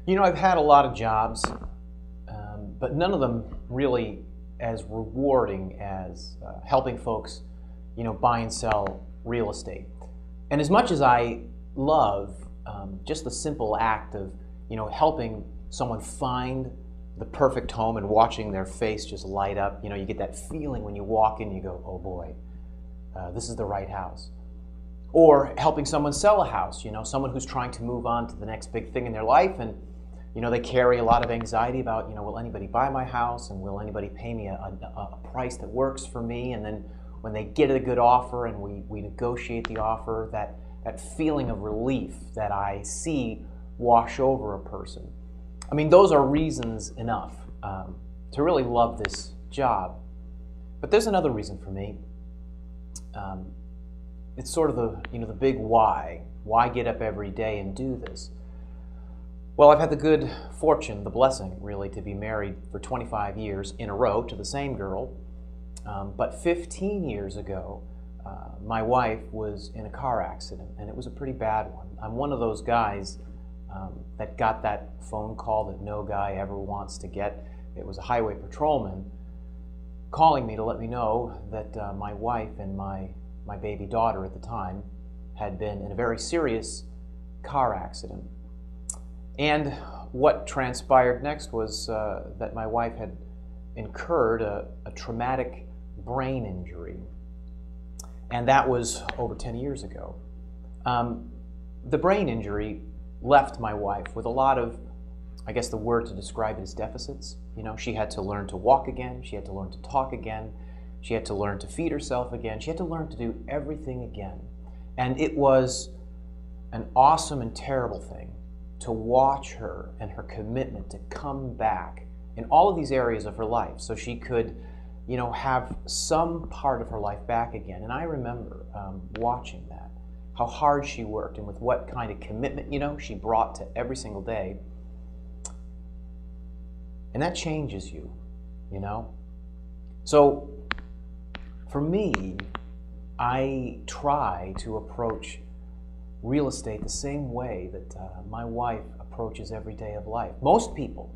You know, I've had a lot of jobs, but none of them really as rewarding as helping folks, buy and sell real estate. And as much as I love just the simple act of, helping someone find the perfect home and watching their face just light up, you get that feeling when you walk in, you go, oh boy, this is the right house. Or helping someone sell a house, someone who's trying to move on to the next big thing in their life, and they carry a lot of anxiety about, will anybody buy my house, and will anybody pay me a price that works for me? And then when they get a good offer and we negotiate the offer, that feeling of relief that I see wash over a person. I mean, those are reasons enough to really love this job. But there's another reason for me. It's sort of the big why. Why get up every day and do this? Well, I've had the good fortune, the blessing, really, to be married for 25 years in a row to the same girl. But 15 years ago, my wife was in a car accident, and it was a pretty bad one. I'm one of those guys that got that phone call that no guy ever wants to get. It was a highway patrolman calling me to let me know that my wife and my baby daughter at the time had been in a very serious car accident. And what transpired next was that my wife had incurred a traumatic brain injury. And that was over 10 years ago. The brain injury left my wife with a lot of, I guess the word to describe it is deficits. She had to learn to walk again. She had to learn to talk again. She had to learn to feed herself again. She had to learn to do everything again. And it was an awesome and terrible thing to watch her and her commitment to come back in all of these areas of her life so she could, have some part of her life back again. And I remember watching that, how hard she worked and with what kind of commitment, she brought to every single day. And that changes you, So for me, I try to approach real estate the same way that my wife approaches every day of life. Most people,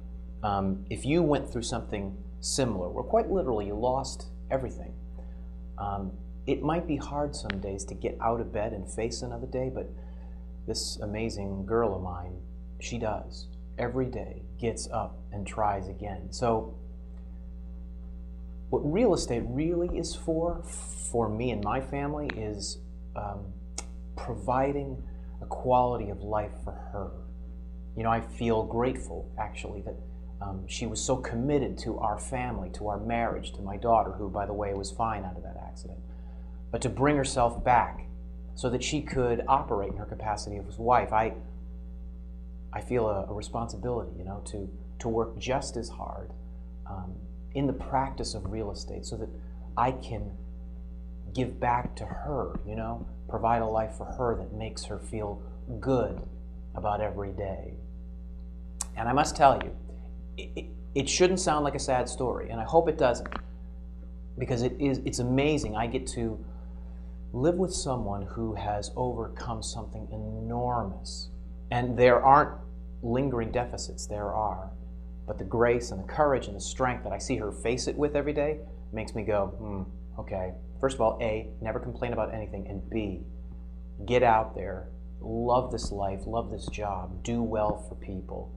if you went through something similar, where quite literally you lost everything, it might be hard some days to get out of bed and face another day, but this amazing girl of mine, she does. Every day gets up and tries again. So what real estate really is for me and my family, is providing a quality of life for her. I feel grateful, actually, that she was so committed to our family, to our marriage, to my daughter, who, by the way, was fine out of that accident, but to bring herself back so that she could operate in her capacity as wife. I feel a responsibility, to work just as hard in the practice of real estate so that I can give back to her, provide a life for her that makes her feel good about every day. And I must tell you, it shouldn't sound like a sad story, and I hope it doesn't, because it's amazing. I get to live with someone who has overcome something enormous. And there aren't lingering deficits, there are. But the grace and the courage and the strength that I see her face it with every day makes me go, okay. First of all, A, never complain about anything, and B, get out there, love this life, love this job, do well for people,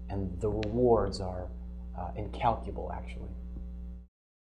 and the rewards are incalculable, actually.